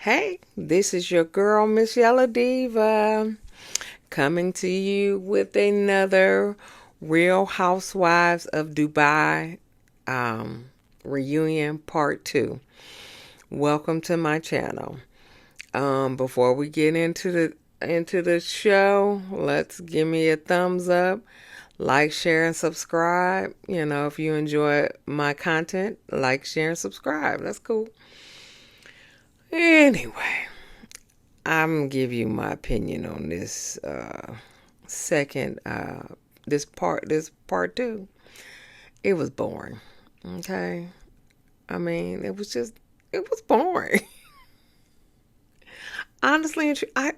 Hey, this is your girl, msyelladiva, coming to you with another Real Housewives of Dubai reunion part 2. Welcome to my channel. Before we get into the show, let's give me a thumbs up, like, share, and subscribe. If you enjoy my content, like, share, and subscribe. That's cool. Anyway, I'm gonna give you my opinion on this second this part two. It was boring. Okay, I mean it was boring. Honestly, I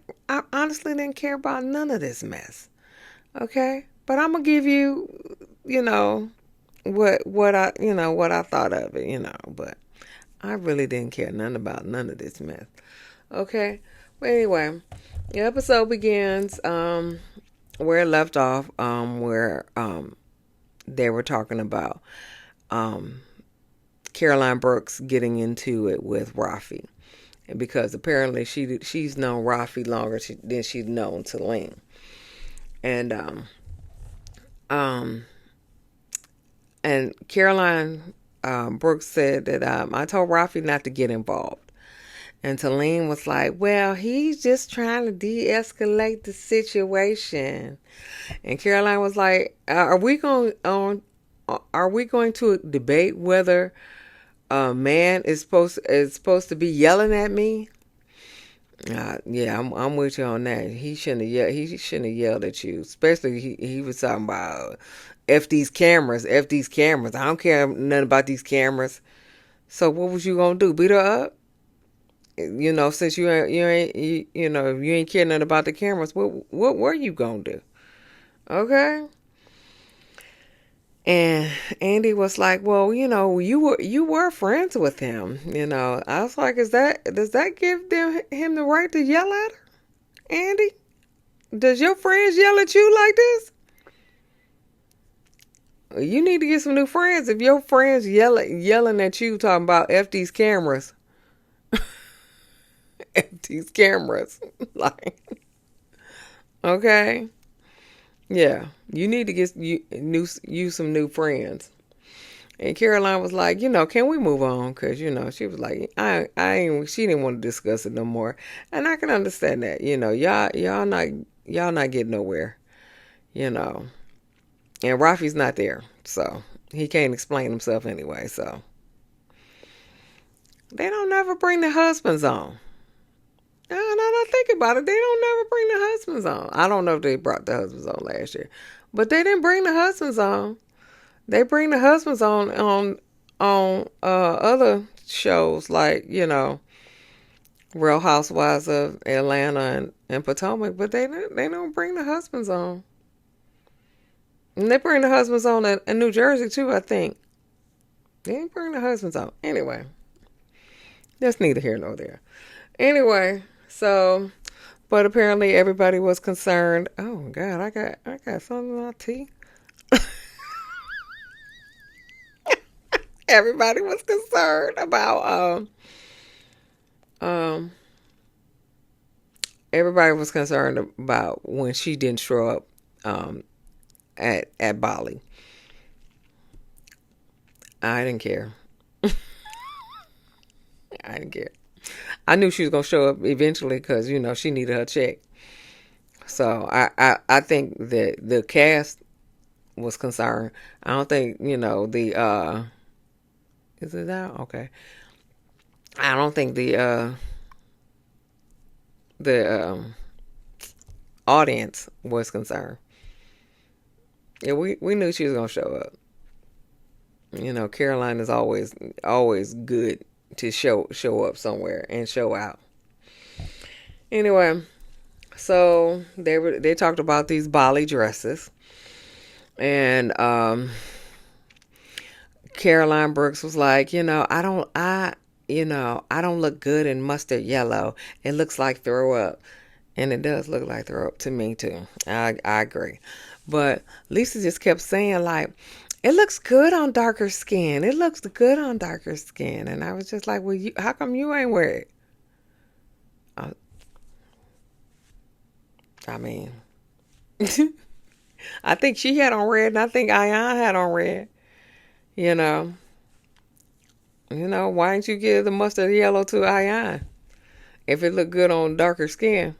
honestly didn't care about none of this mess. Okay, but I'm gonna give you you know what I thought of it. But I really didn't care none about none of this mess. Okay. But anyway, the episode begins where it left off, where they were talking about Caroline Brooks getting into it with Rafi. Because apparently she's known Rafi longer than she's known Talene. And um and Caroline Brooks said that I told Rafi not to get involved. And Talene was like, well, he's just trying to de-escalate the situation. And Caroline was like, are we going to debate whether a man is supposed to be yelling at me? Yeah, I'm with you on that. He shouldn't have yelled. He shouldn't have yelled at you. Especially he was talking about f these cameras, f these cameras. I don't care nothing about these cameras. So what was you gonna do? Beat her up? Since you ain't care nothing about the cameras, what were you gonna do? Okay. And Andy was like, well, you were friends with him. I was like, does that give him the right to yell at her, Andy? Does your friends yell at you like this? You need to get some new friends if your friends yelling at you talking about F these cameras. F these cameras. Like, okay. Yeah, you need to get you some new friends. And Caroline was like, can we move on? Because she was like, she didn't want to discuss it no more, and I can understand that. Y'all not getting nowhere. You know, and Rafi's not there, so he can't explain himself anyway. So they don't never bring the husbands on. Now that I think about it, they don't never bring the husbands on. I don't know if they brought the husbands on last year, but they didn't bring the husbands on. They bring the husbands on other shows like Real Housewives of Atlanta and Potomac, but they don't bring the husbands on. And they bring the husbands on in New Jersey too, I think. They didn't bring the husbands on. Anyway, that's neither here nor there. Anyway, so, but apparently everybody was concerned. Oh God, I got something in my teeth. Everybody was concerned about everybody was concerned about when she didn't show up at Bali. I didn't care. I didn't care. I knew she was gonna show up eventually because she needed her check. So I think that the cast was concerned. I don't think the is it out? Okay. I don't think the audience was concerned. Yeah, we knew she was gonna show up. Caroline is always good to show up somewhere and show out. Anyway, so they talked about these Bali dresses, and Caroline Brooks was like, I don't look good in mustard yellow. It looks like throw up. And it does look like throw up to me too. I agree. But Lisa just kept saying like, it looks good on darker skin. It looks good on darker skin. And I was just like, well, how come you ain't wear it? I mean, I think she had on red, and I think Ayan had on red. You know, why didn't you give the mustard yellow to Ayan if it looked good on darker skin?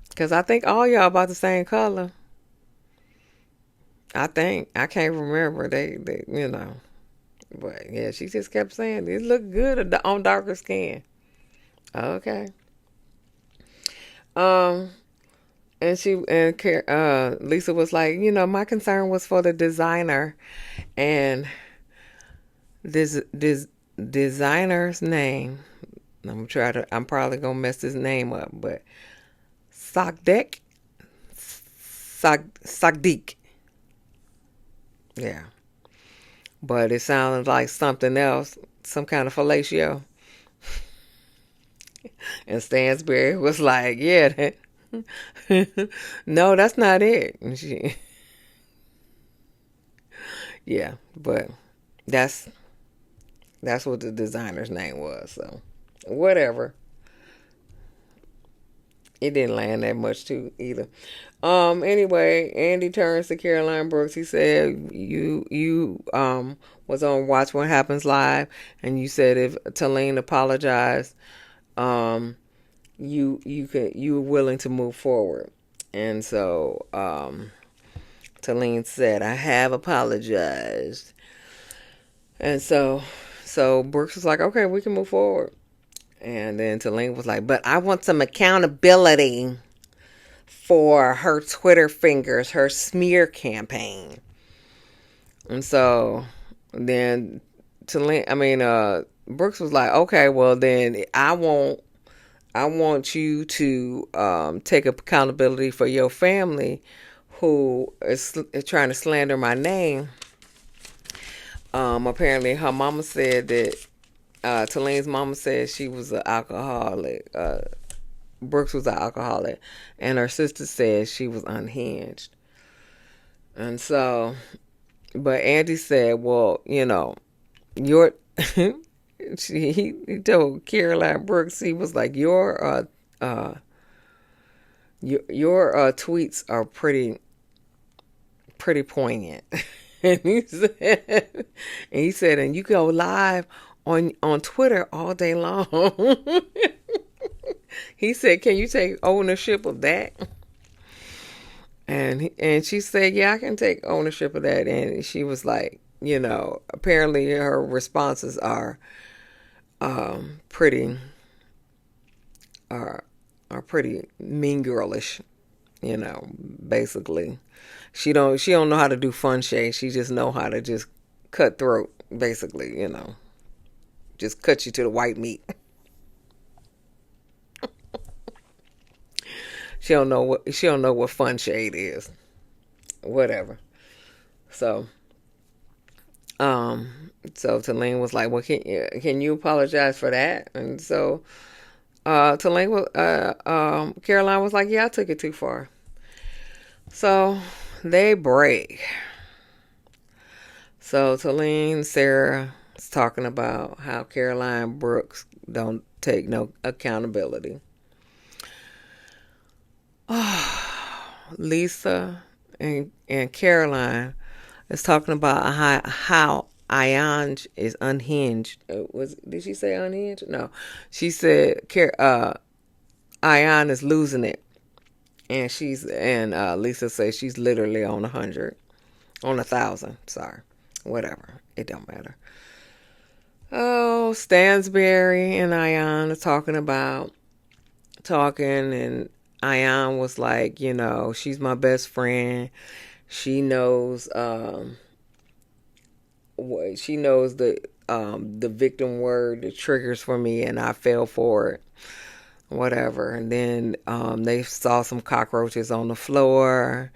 Because I think all y'all about the same color. I can't remember. They. But yeah, she just kept saying it looked good on darker skin. Okay. Um, and Lisa was like, my concern was for the designer, and this designer's name. I'm probably gonna mess his name up, but Sagdek, Sagdik. Yeah, but it sounded like something else, some kind of fellatio. And Stansberry was like, yeah, no, that's not it. Yeah, but that's that's what the designer's name was. So whatever. It didn't land that much too either. Anyway, Andy turns to Caroline Brooks. He said, you was on Watch What Happens Live, and you said if Talene apologized, um you were willing to move forward. And so Talene said, I have apologized. And so Brooks was like, okay, we can move forward. And then Talene was like, but I want some accountability for her Twitter fingers, her smear campaign. And so then Brooks was like, okay, well then I want you to take accountability for your family who is trying to slander my name. Apparently her mama said that Talene's mama said she was an alcoholic. Brooks was an alcoholic, and her sister said she was unhinged. And so, but Andy said, well, your he told Caroline Brooks, he was like, your tweets are pretty poignant. And he said, and you go live on Twitter all day long. He said, can you take ownership of that? And she said, yeah, I can take ownership of that. And she was like, apparently her responses are pretty pretty mean girlish, basically. She don't know how to do fun shade. She just know how to just cut throat, basically, just cut you to the white meat. She don't know what fun shade is. Whatever. So so Talene was like, well, can you apologize for that? And so Talene was Caroline was like, yeah, I took it too far. So they break. So Talene, Sarah is talking about how Caroline Brooks don't take no accountability. Lisa and Caroline is talking about how Ayan is unhinged. Did she say unhinged? No, she said Ayan is losing it, and Lisa says she's literally on 100, on 1,000. Sorry, whatever. It don't matter. Oh, Stansberry and Ayan are talking, and Ayan was like, she's my best friend. She knows the victim word, the triggers for me, and I fell for it. Whatever. And then they saw some cockroaches on the floor.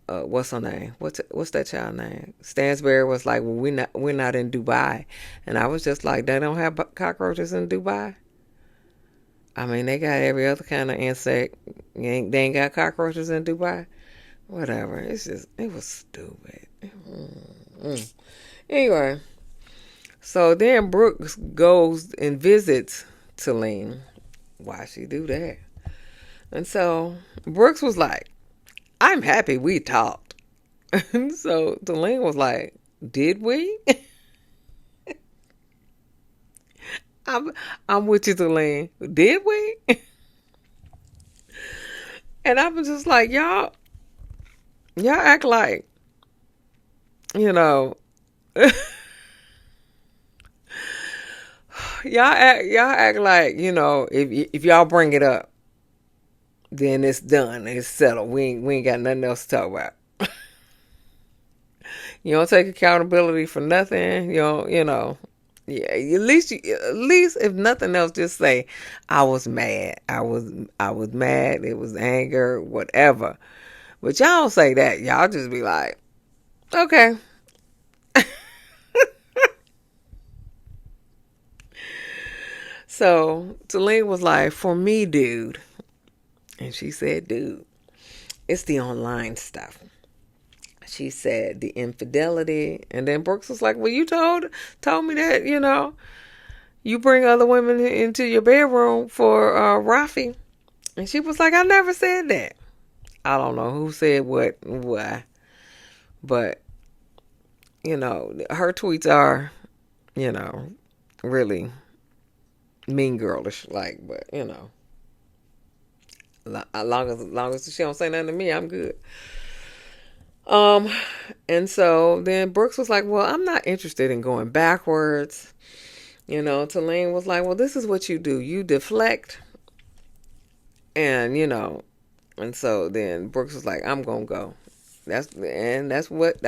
What's her name? What's that child name? Stansberry was like, well, we're not in Dubai, and I was just like, they don't have cockroaches in Dubai. I mean, they got every other kind of insect. They ain't got cockroaches in Dubai. Whatever. It was stupid. Anyway, so then Brooks goes and visits Talene. Why she do that? And so Brooks was like, I'm happy we talked. And so Delane was like, did we? I'm, I'm with you, Delane. Did we? And I was just like, y'all act like, you know, y'all act like, if y'all bring it up, then it's done. It's settled. We ain't got nothing else to talk about. You don't take accountability for nothing. Yeah. At least if nothing else, just say I was mad. I was mad. It was anger, whatever. But y'all don't say that. Y'all just be like, okay. So Talene was like, for me, dude, and she said, dude, it's the online stuff. She said the infidelity, and then Brooks was like, well, you told me that you bring other women into your bedroom for Rafi. And she was like, I never said that. I don't know who said what and why, but her tweets are really mean girlish, like, but as long as she don't say nothing to me, I'm good. Um, and so then Brooks was like, well, I'm not interested in going backwards. Talene was like, well, this is what you do. You deflect and so then Brooks was like, I'm gonna go. That's what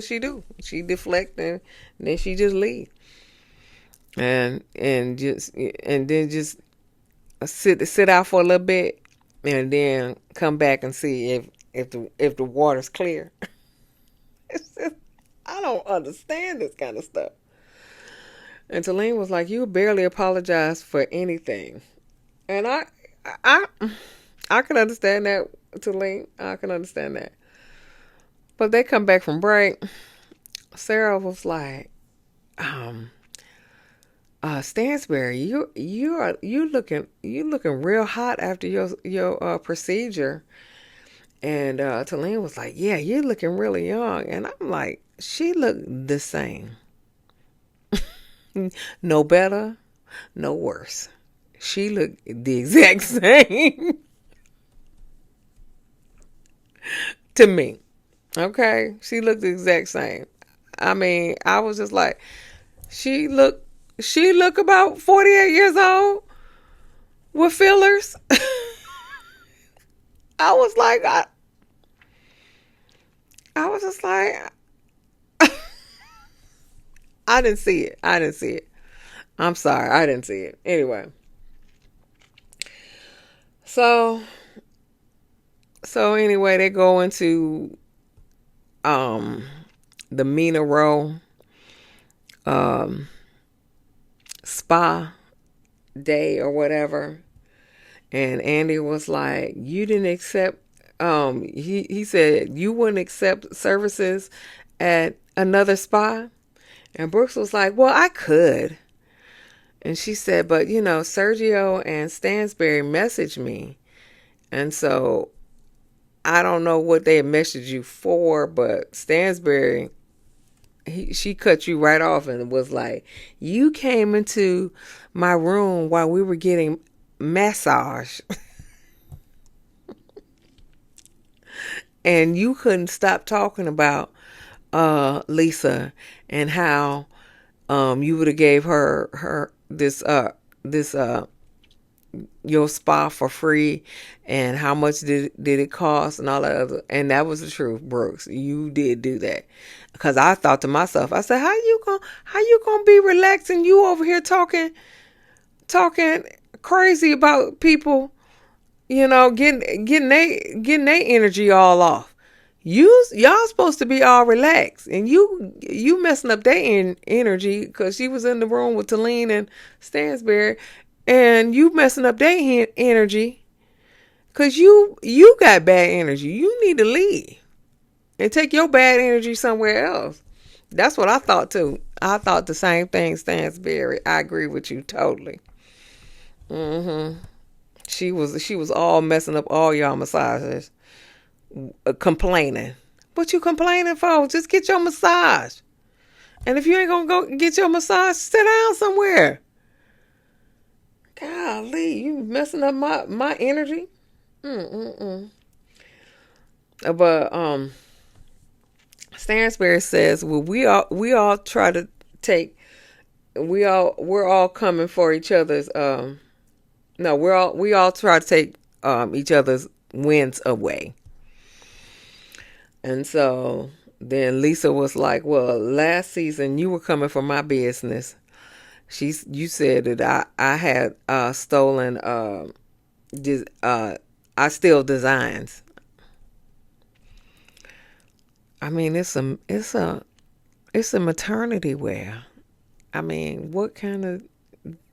she do. She deflect and then she just leave. And then just sit out for a little bit and then come back and see if the water's clear. It's just, I don't understand this kind of stuff. And Talene was like, you barely apologize for anything. And I I can understand that, Talene. I can understand that. But they come back from break. Sarah was like, Stansberry, you looking real hot after your procedure. And Talene was like, yeah, you're looking really young. And I'm like, she looked the same. No better, no worse. She looked the exact same to me. Okay? She looked the exact same. I mean, I was just like, she look about 48 years old with fillers. I was like, I was just like, I didn't see it. I didn't see it. I'm sorry. I didn't see it. Anyway. So, anyway, they go into um the Mina Row um spa day or whatever. And Andy was like, you didn't accept he said you wouldn't accept services at another spa. And Brooks was like, well, I could. And she said, but Sergio and Stansberry messaged me. And so I don't know what they had messaged you for, but Stansberry, she cut you right off and was like, you came into my room while we were getting massage. And you couldn't stop talking about Lisa and how you would have gave her this your spa for free and how much did it cost and all that other, and that was the truth, Brooks. You did do that. Because I thought to myself, I said, how you gonna be relaxed and you over here talking crazy about people, getting they energy all off. Y'all supposed to be all relaxed, and you messing up their energy because she was in the room with Talene and Stansberry, and you messing up their energy because you got bad energy. You need to leave and take your bad energy somewhere else. That's what I thought too. I thought the same thing, Stansberry. I agree with you totally. She was all messing up all y'all massages, complaining. What you complaining for? Just get your massage. And if you ain't gonna go get your massage, sit down somewhere. Golly, you messing up my energy. Mm-mm-mm. But Stansberry says, well, we all try to take, we're all coming for each other's. No, we all try to take each other's wins away. And so then Lisa was like, well, last season you were coming for my business. You said that I had stolen I steal designs. I mean, it's a maternity wear. I mean, what kind of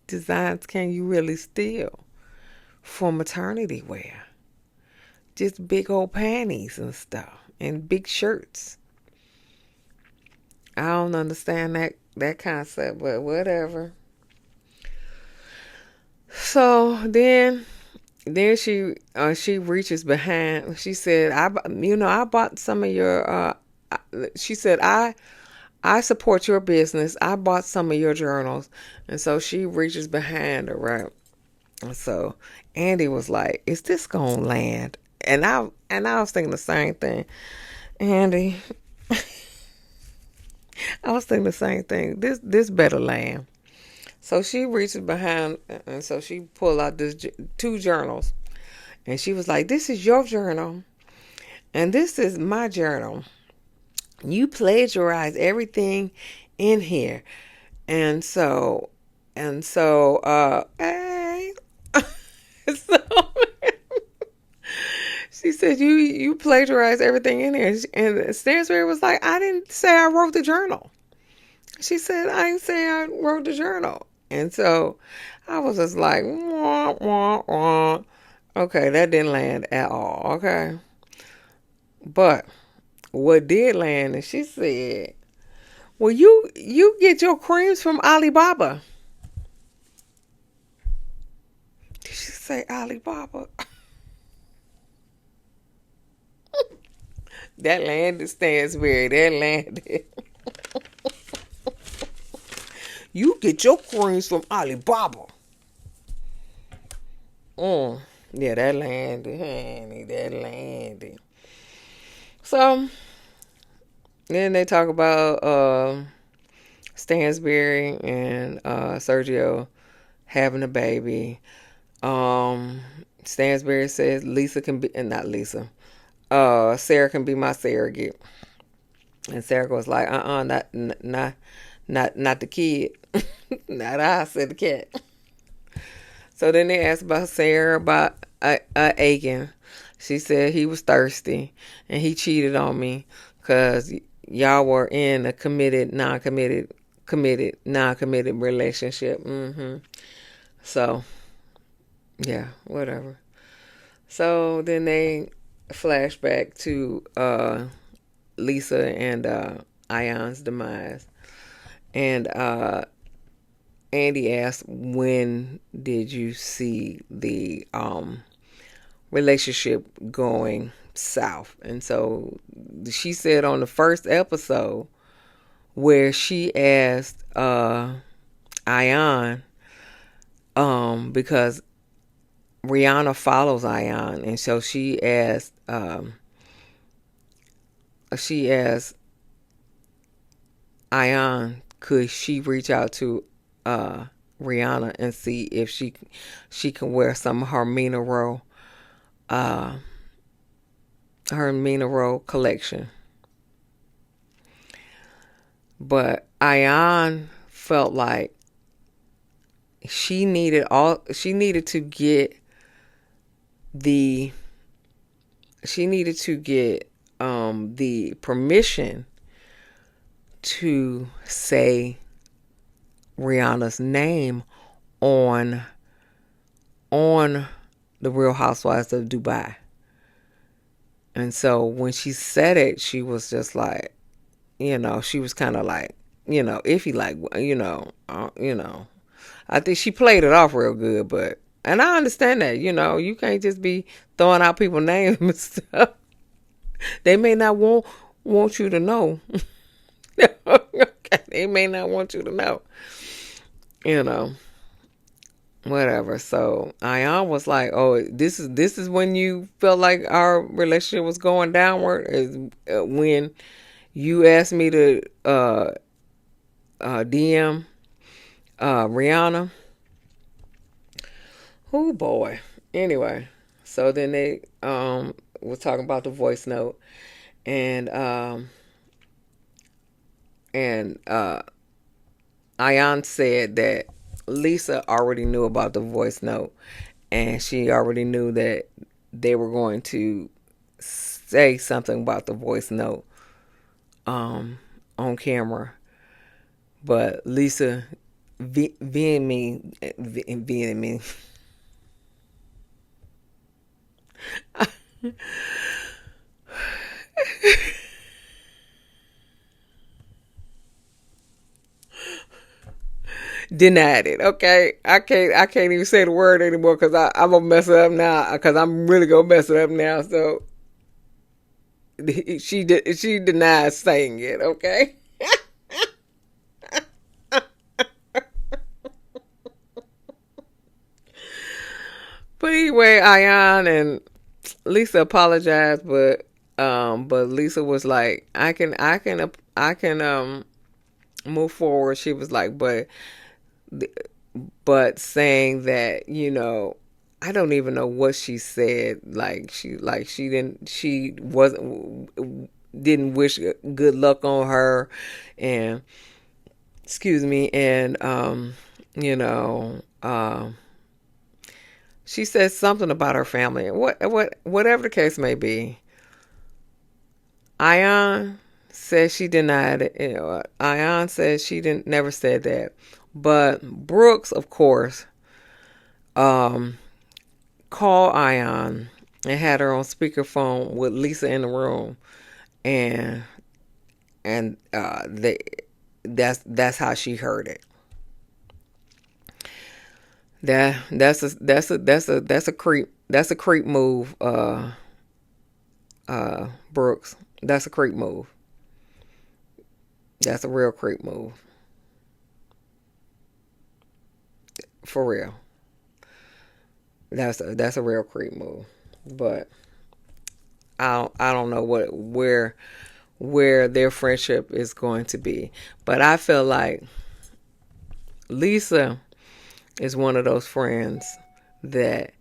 designs can you really steal for maternity wear? Just big old panties and stuff and big shirts. I don't understand that concept, but whatever. So then she reaches behind. She said, I bought some of your. She said, I support your business. I bought some of your journals, and so she reaches behind her, right? And so Andy was like, "Is this gonna land?" And I was thinking the same thing, Andy. I was thinking the same thing. This better land. So she reaches behind, and so she pulled out this two journals, and she was like, "This is your journal, and this is my journal. You plagiarize everything in here, and so, hey." So she said, "You plagiarize everything in here," and Stansberry was like, "I didn't say I wrote the journal." She said, "I didn't say I wrote the journal." And so I was just like, wah, wah, wah. Okay, that didn't land at all. Okay. But what did land is she said, well, you get your creams from Alibaba. Did she say Alibaba? That landed, Stansberry. That landed. You get your creams from Alibaba. Yeah, that landed, honey. That landed. So then they talk about Stansberry and Sergio having a baby. Stansberry says Lisa can be, and not Lisa. Sarah can be my surrogate. And Sarah goes like, not the kid. Not I, said the cat. So then they asked about Sarah, about Aiken. She said he was thirsty and he cheated on me because y'all were in a non-committed relationship. So, yeah, whatever. So then they flash back to Lisa and Ion's demise. And Andy asked, when did you see the relationship going south? And so she said on the first episode where she asked Ion, because Rihanna follows Ion, and so she asked Ion, could she reach out to Rihanna and see if she can wear some of her Mina Rowe collection. But Ion felt like she needed to get the permission to say Rihanna's name on the Real Housewives of Dubai. And so when she said it, she was just like, she was kind of like, iffy, like, I think she played it off real good, but And I understand that, you can't just be throwing out people's names and stuff. They may not want you to know. Okay, they may not want you to know. You know, whatever. So Ayan was like, "Oh, this is when you felt like our relationship was going downward. Is when you asked me to DM Rihanna." Oh boy. Anyway, so then they was talking about the voice note, and and Ayan said that Lisa already knew about the voice note, and she already knew that they were going to say something about the voice note on camera. But Lisa vehemently denied it. Okay, I can't even say the word anymore because I'm gonna mess it up now. Because I'm really gonna mess it up now. So she denies saying it. Okay. But anyway, Ayan and Lisa apologized, but Lisa was like, I can move forward. She was like, but saying that, I don't even know what she said. She didn't wish good luck on her, and excuse me, and you know, she said something about her family. Whatever the case may be, Ayan says she denied it. Ayan says she didn't never said that. But Brooks, of course, um, called Ayan and had her on speakerphone with Lisa in the room, and that's how she heard it. That's a creep move, Brooks. That's a creep move. That's a real creep move. For real. That's a real creep move. But I don't know where their friendship is going to be. But I feel like Lisa is one of those friends that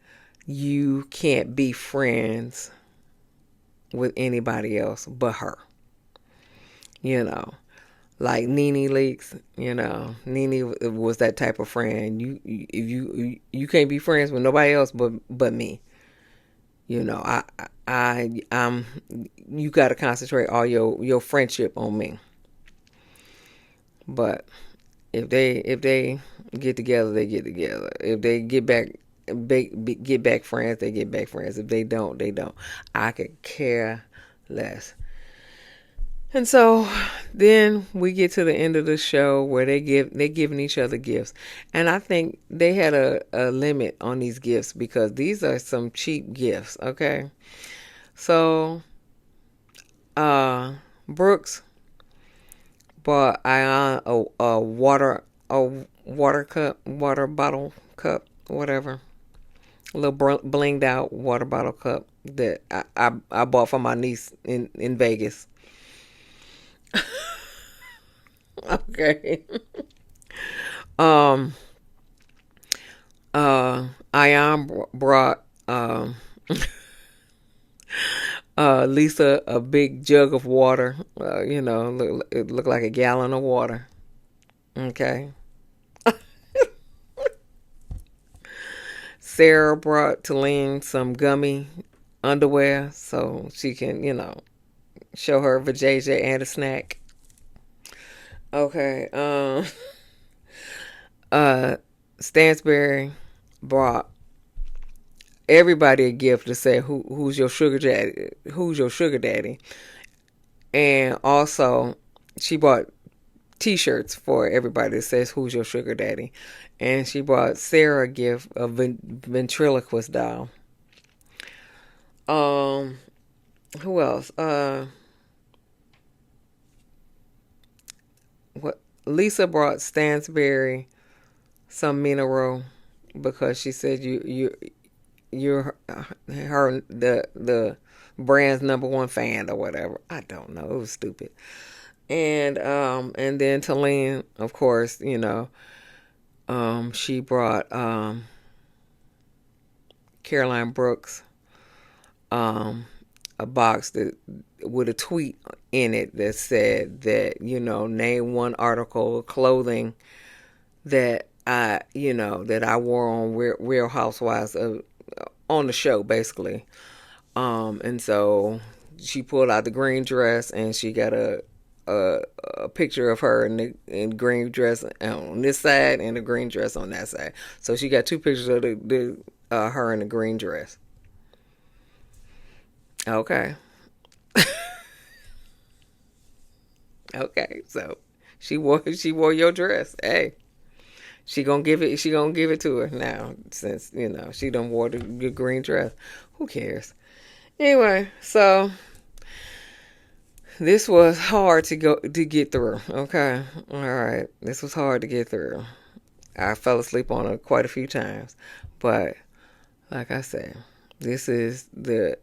you can't be friends with anybody else but her. You know, like Nene Leaks. Nene was that type of friend. If you can't be friends with nobody else but me. I'm you got to concentrate all your friendship on me. But if they get together, they get together. If they get back friends, they get back friends. If they don't, they don't. I could care less. And so then we get to the end of the show where they giving each other gifts. And I think they had a limit on these gifts because these are some cheap gifts, okay? So Brooks bought Ion a water bottle cup, whatever. A little blinged out water bottle cup that I bought for my niece in Vegas. Okay. Um. Ion brought Lisa a big jug of water. It looked like a gallon of water. Okay. Sarah brought Talene some gummy underwear so she can, show her vajayjay and a snack. Okay. Uh, Stansberry brought everybody a gift to say who's your sugar daddy, and also she bought T-shirts for everybody that says "Who's your sugar daddy?" And she brought Sarah a gift, a ventriloquist doll. Um, who else? What? Lisa brought Stansberry some mineral because she said you're her the brand's #1 fan or whatever. I don't know. It was stupid. And then Talene, of course, she brought Caroline Brooks um a box that with a tweet in it that said that, name one article of clothing that I wore on Real Housewives of on the show, basically. And so she pulled out the green dress, and she got a picture of her in green dress on this side and the green dress on that side. So she got two pictures of the her in the green dress. Okay, okay. So she wore your dress. Hey, she gonna give it to her now, since she done wore the green dress. Who cares? Anyway, so this was hard to get through. Okay, all right. This was hard to get through. I fell asleep on it quite a few times, but like I said, this is the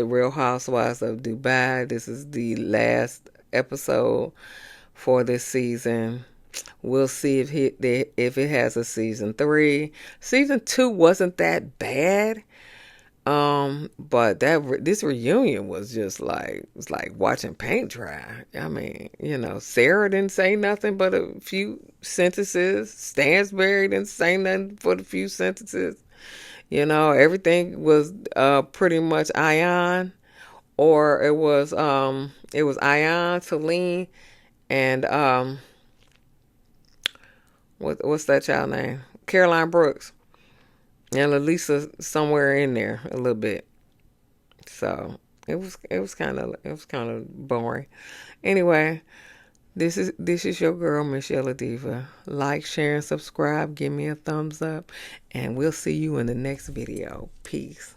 Real Housewives of Dubai. This is the last episode for this season. We'll see if it has a season 3. Season 2 wasn't that bad. But this reunion was just like, it's like watching paint dry. I mean, Sarah didn't say nothing but a few sentences. Stansberry didn't say nothing but a few sentences. Everything was pretty much Ion, or it was Ion, Celine, and what's that child name? Caroline Brooks. And Elisa somewhere in there a little bit. So it was kind of boring. Anyway, this is your girl msyelladiva. Like, share, and subscribe. Give me a thumbs up, and we'll see you in the next video. Peace.